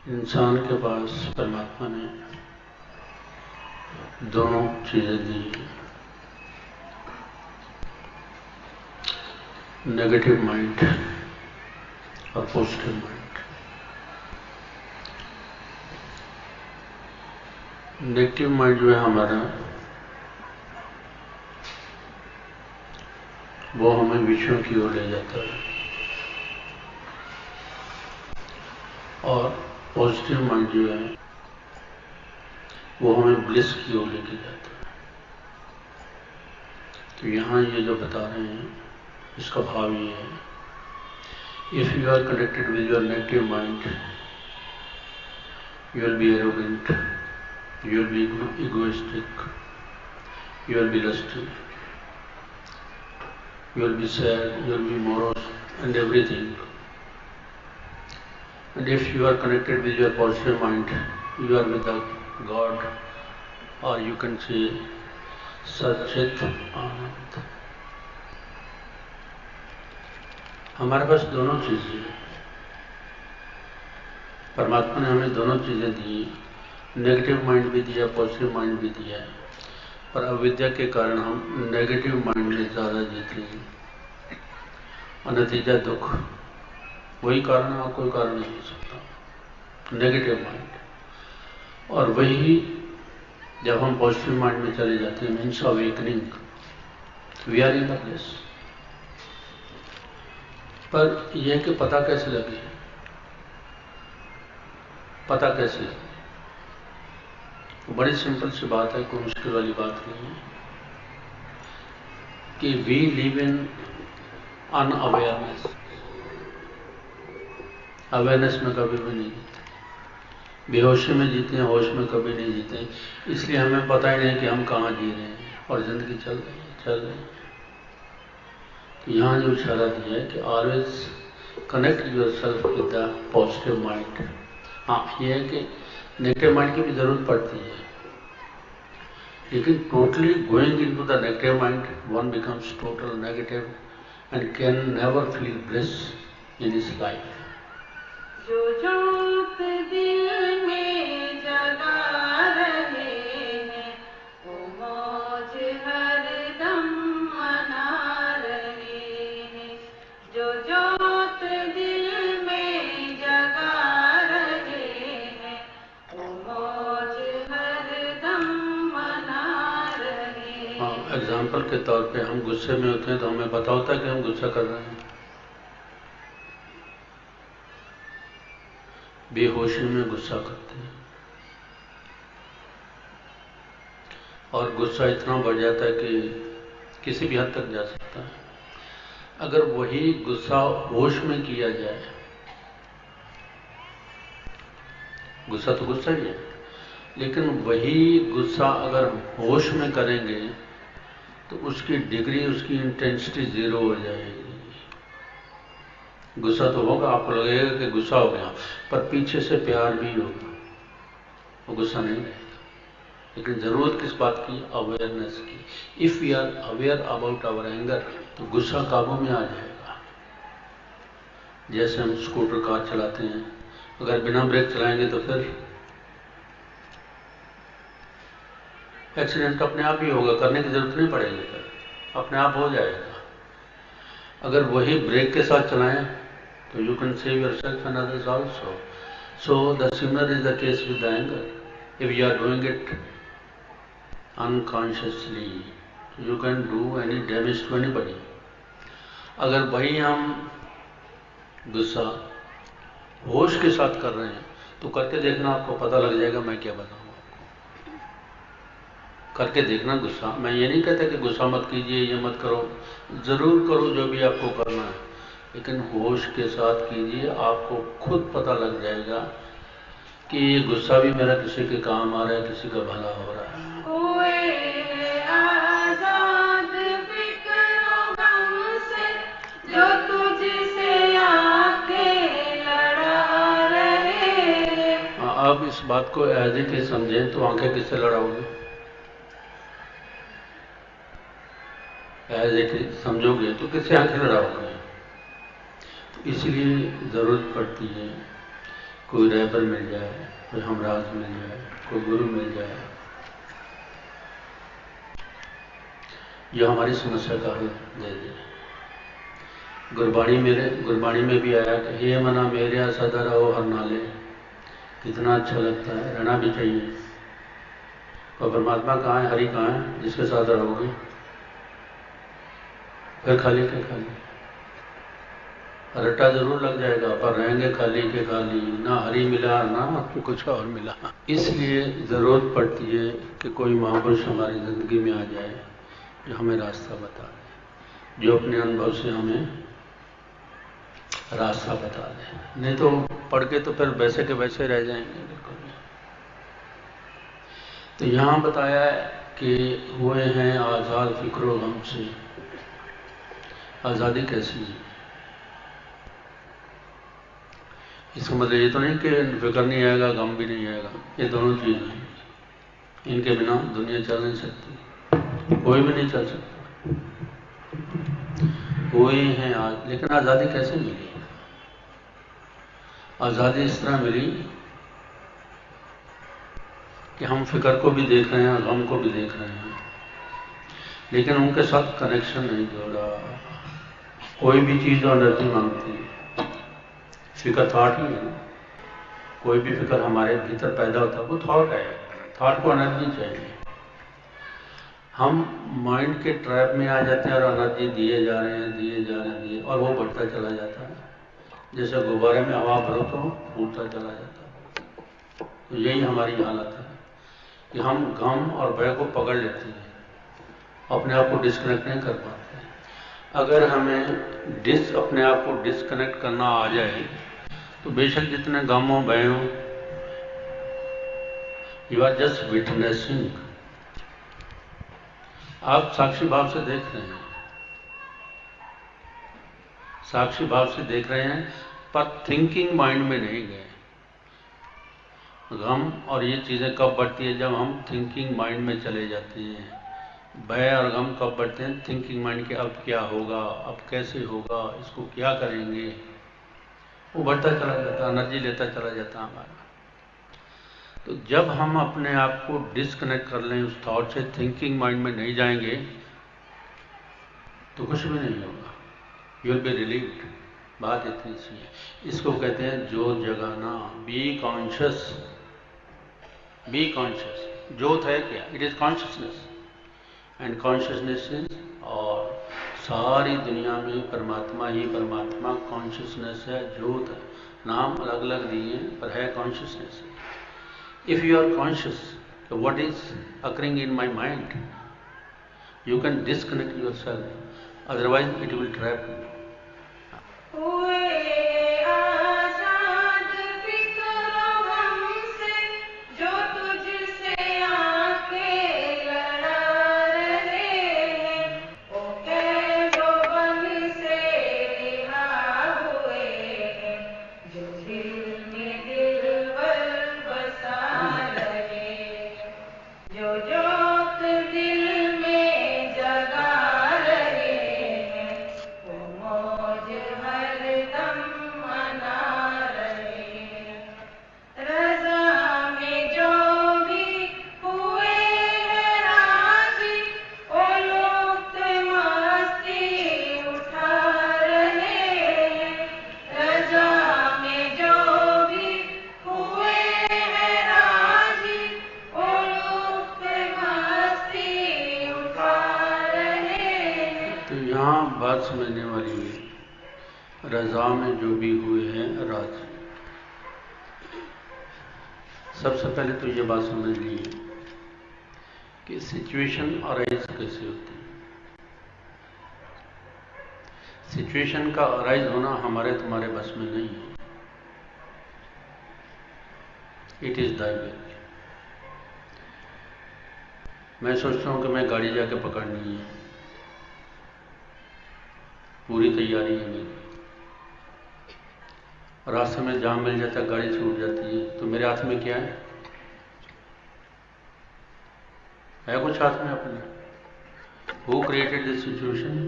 इंसान के पास परमात्मा ने दोनों चीजें दी, नेगेटिव माइंड और पॉजिटिव माइंड। नेगेटिव माइंड जो है हमारा, वो हमें विषयों की ओर ले जाता है, और पॉजिटिव माइंड जो है वो हमें ब्लिस की ओर लेके जाता है। तो यहां ये जो बता रहे हैं इसका भाव ये है, if you are connected with your negative mind, you will be arrogant, you will be egoistic, you will be lusty, you will be sad, you will be morose and everything. And if you are connected with your positive mind, you are with the God, or you can say Satchit Anand. हमारे पास दोनों चीजें, परमात्मा ने हमें दोनों चीजें दी, negative mind भी दिया, पॉजिटिव माइंड भी दिया है। पर अविद्या के कारण हम नेगेटिव माइंड में ज्यादा जीते हैं, और नतीजा दुख। वही कारण है और कोई कारण नहीं हो सकता, नेगेटिव माइंड। और वही जब हम पॉजिटिव माइंड में चले जाते हैं, means awakening, we are in the place. पर यह कि पता कैसे लगे, पता कैसे लगे? बड़ी सिंपल सी बात है, कोई मुश्किल वाली बात नहीं है, कि we live in unawareness. Awareness में कभी भी नहीं जीते, बेहोशी में जीते हैं, होश में कभी नहीं जीते। इसलिए हमें पता ही नहीं कि हम कहाँ जी रहे हैं और जिंदगी चल रही है। तो यहाँ जो इशारा दिया है कि always connect yourself with the positive mind. हाँ, ये है कि नेगेटिव माइंड की भी जरूरत पड़ती है, लेकिन totally going into the negative mind, one becomes total negative and can never feel bliss in his life. जो जोत दिल में जगा रहे हैं, वो मौज हरदम मना रहे हैं। जो जोत दिल में जगा रहे हैं, वो मौज हरदम मना रहे हैं। हाँ, एग्जाम्पल के तौर पे हम गुस्से में होते हैं तो हमें पता होता है कि हम गुस्सा कर रहे हैं, बेहोशी में गुस्सा करते हैं, और गुस्सा इतना बढ़ जाता है कि किसी भी हद तक जा सकता है। अगर वही गुस्सा होश में किया जाए, गुस्सा तो गुस्सा ही है, लेकिन वही गुस्सा अगर होश में करेंगे तो उसकी डिग्री, उसकी इंटेंसिटी 0 हो जाएगी। गुस्सा तो होगा, आपको लगेगा कि गुस्सा हो गया, पर पीछे से प्यार भी होगा, वो गुस्सा नहीं रहेगा। लेकिन जरूरत किस बात की? अवेयरनेस की। If we are aware about our anger, तो गुस्सा काबू में आ जाएगा। जैसे हम स्कूटर, कार चलाते हैं, अगर बिना ब्रेक चलाएंगे तो फिर एक्सीडेंट अपने आप ही होगा, करने की जरूरत नहीं पड़ेगी, फिर अपने आप हो जाएगा। अगर वही ब्रेक के साथ चलाएं तो you can save yourself and others also. So the similar is the case with the anger. If you are doing it unconsciously, you can do any damage to anybody. अगर वही हम गुस्सा होश के साथ कर रहे हैं तो करके देखना, आपको पता लग जाएगा मैं क्या बताऊं आपको। करके देखना गुस्सा। मैं ये नहीं कहता कि गुस्सा मत कीजिए, ये मत करो, जरूर करो जो भी आपको करना है, लेकिन होश के साथ कीजिए। आपको खुद पता लग जाएगा कि ये गुस्सा भी मेरा किसी के काम आ रहा है, किसी का भला हो रहा है। आजाद फिक्र गम से जो तुझसे आंखें लड़ा रहे। आप इस बात को एज इट इज समझें तो आंखें किससे लड़ाओगे? एज इट इज समझोगे तो किससे आंखें लड़ाओगे? इसलिए जरूरत पड़ती है कोई रहबर मिल जाए, कोई हमराज मिल जाए, कोई गुरु मिल जाए जो हमारी समस्या का हल दे दे। गुरबाणी में भी आया कि हे मना मेरे सदा रहो हर नाले। कितना अच्छा लगता है, रहना भी चाहिए। और परमात्मा कहाँ है, हरि कहाँ है जिसके साथ रहोगे? फिर खाली के खाली, रट्टा जरूर लग जाएगा पर रहेंगे खाली के खाली, ना हरि मिला ना कुछ और मिला। इसलिए जरूरत पड़ती है कि कोई महापुरुष हमारी जिंदगी में आ जाए जो हमें रास्ता बता दे, जो अपने अनुभव से हमें रास्ता बता दे। नहीं तो पढ़ के तो फिर वैसे के वैसे रह जाएंगे बिल्कुल। तो यहाँ बताया है कि हुए हैं आज़ाद फिक्रो गम से। आज़ादी कैसी है? इसका मतलब ये तो नहीं कि फिक्र नहीं आएगा, गम भी नहीं आएगा। ये दोनों चीज़ें हैं, इनके बिना दुनिया चल नहीं सकती, कोई भी नहीं चल सकता। हुए हैं आज, लेकिन आज़ादी कैसे मिली? आज़ादी इस तरह मिली कि हम फिक्र को भी देख रहे हैं, गम को भी देख रहे हैं, लेकिन उनके साथ कनेक्शन नहीं जोड़ा। कोई भी चीज़ जो एनर्जी मांगती है, फिक्र थॉट ही है ना। कोई भी फिक्र हमारे भीतर पैदा होता है वो थॉट है, थॉट को एनर्जी चाहिए। हम माइंड के ट्रैप में आ जाते हैं और एनर्जी दिए जा रहे हैं, और वो बढ़ता चला जाता है। जैसे गुब्बारे में हवा भरो तो फूटता चला जाता है। तो यही हमारी हालत है कि हम गम और भय को पकड़ लेते हैं, अपने आप को डिस्कनेक्ट नहीं कर पाते। अगर हमें अपने आप को डिस्कनेक्ट करना आ जाए तो बेशक जितने गम हो भय हो, यू आर जस्ट विटनेसिंग। आप साक्षी भाव से देख रहे हैं, साक्षी भाव से देख रहे हैं, पर थिंकिंग माइंड में नहीं गए। गम और ये चीज़ें कब बढ़ती है? जब हम थिंकिंग माइंड में चले जाते हैं। भय और गम कब बढ़ते हैं? थिंकिंग माइंड के अब क्या होगा, अब कैसे होगा, इसको क्या करेंगे, वो बढ़ता चला जाता, एनर्जी लेता चला जाता हमारा। तो जब हम अपने आप को डिस्कनेक्ट कर लें उस थॉट से, थिंकिंग माइंड में नहीं जाएंगे तो कुछ भी नहीं होगा। You will be relieved. बात इतनी सी है। इसको कहते हैं जोत जगाना, बी कॉन्शियस। Be conscious. जोत है क्या? It is consciousness, and consciousness is, और सारी दुनिया में परमात्मा ही परमात्मा कॉन्शियसनेस है, जोत है। नाम अलग अलग दिए पर है consciousness. If you are conscious what is occurring in my mind, you can disconnect your self, otherwise it will trap you. बात समझने वाली है। रजा में जो भी हुए हैं राज। सबसे पहले तो ये बात समझ लीजिए कि सिचुएशन अराइज कैसे होती है। सिचुएशन का अराइज होना हमारे तुम्हारे बस में नहीं है। It is thy will. मैं सोचता हूं कि मैं गाड़ी जाके पकड़नी है, पूरी तैयारी है मेरी, रास्ते में जाम मिल जाता है, गाड़ी छूट जाती है, तो मेरे हाथ में क्या है कुछ हाथ में अपने? Who created this situation?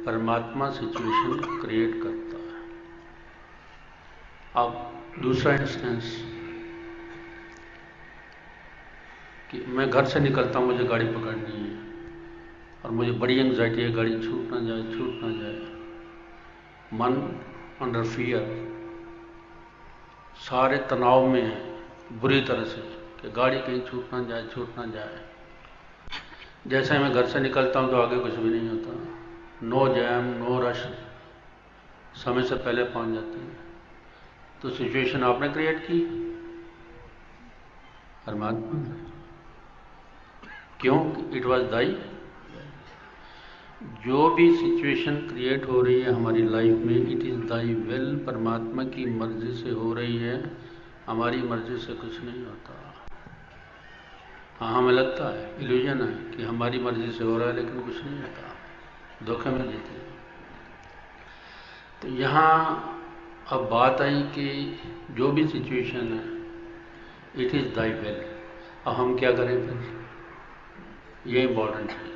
परमात्मा सिचुएशन क्रिएट करता है। अब दूसरा इंस्टेंस कि मैं घर से निकलता हूँ, मुझे गाड़ी पकड़नी है और मुझे बड़ी एंग्जाइटी है, गाड़ी छूट ना जाए। मन अंडर फियर, सारे तनाव में है बुरी तरह से कि गाड़ी कहीं छूट ना जाए। जैसे मैं घर से निकलता हूँ तो आगे कुछ भी नहीं होता, नो जैम, नो रश, समय से पहले पहुंच जाते हैं। तो सिचुएशन आपने क्रिएट की, परमात्मा ने। क्यों? इट वॉज दाई। जो भी सिचुएशन क्रिएट हो रही है हमारी लाइफ में, इट इज दाई विल, परमात्मा की मर्जी से हो रही है, हमारी मर्जी से कुछ नहीं होता। हाँ, हमें लगता है, इल्यूजन है कि हमारी मर्जी से हो रहा है, लेकिन कुछ नहीं होता, धोखे में जीते हैं। तो यहाँ अब बात आई कि जो भी सिचुएशन है इट इज दाई विल। अब हम क्या करें फिर, ये इंपॉर्टेंट है।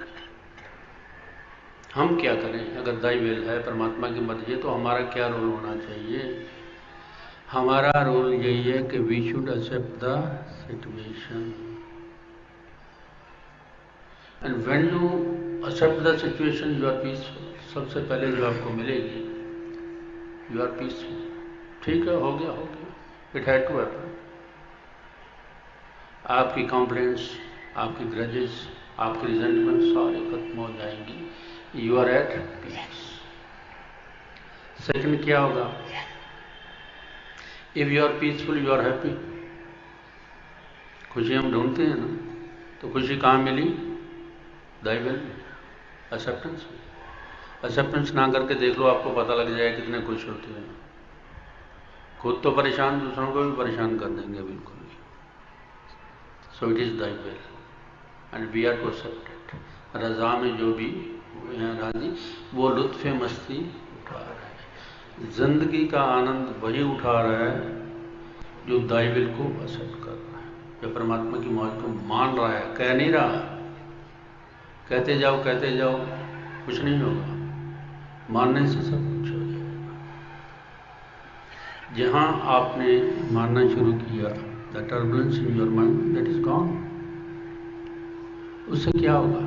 हम क्या करें? अगर दाई विल है, परमात्मा की मर्जी है, तो हमारा क्या रोल होना चाहिए? हमारा रोल यही है कि we should accept the situation, and when you accept the situation you are peaceful. सबसे पहले जो आपको मिलेगी, यू आर पीसफुल। ठीक है, हो गया, इट हैड टू हैपन। आपकी कंप्लेंट्स, आपकी ग्रजेस, आपकी रिजेंटमेंट सारे खत्म हो जाएंगी, you are at peace. Second क्या होगा? If you are peaceful you are happy. खुशी हम ढूंढते हैं ना, तो खुशी कहाँ मिली? Thy will, acceptance. एक्सेप्टेंस ना करके देख लो, आपको पता लग जाए कितने खुश होते हैं। खुद तो परेशान, दूसरों को भी परेशान कर देंगे बिल्कुल। So it is thy will and we are to accept it. रजा में जो भी हुए हैं राजी, वो लुत्फ़ मस्ती उठा रहा है। जिंदगी का आनंद वही उठा रहा है जो दाई विल को एक्सेप्ट कर रहा है, जो परमात्मा की मौज को मान रहा है, कह नहीं रहा। कहते जाओ कुछ नहीं होगा, मानने से सब कुछ हो जाएगा। जहां आपने मानना शुरू किया, the turbulence in your mind that is gone. उससे क्या होगा?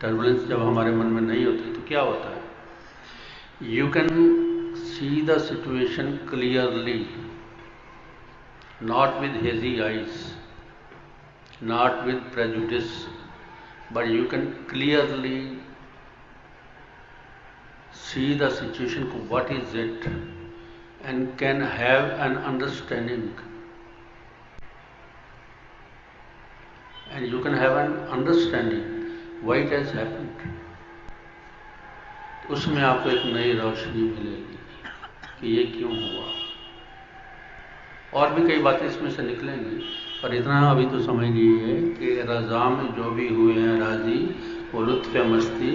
टर्बुलेंस जब हमारे मन में नहीं होती तो क्या होता है? You can see the situation clearly, not with hazy eyes, not with prejudice, but you can clearly see the situation, what is it, and can have an understanding, and you can have an understanding why it has happened. उसमें आपको एक नई रोशनी मिलेगी कि ये क्यों हुआ। और भी कई बातें इसमें से निकलेंगी, पर इतना अभी तो समझ लीजिए कि रज़ा में जो भी हुए हैं राजी, वो लुत्फ़ मस्ती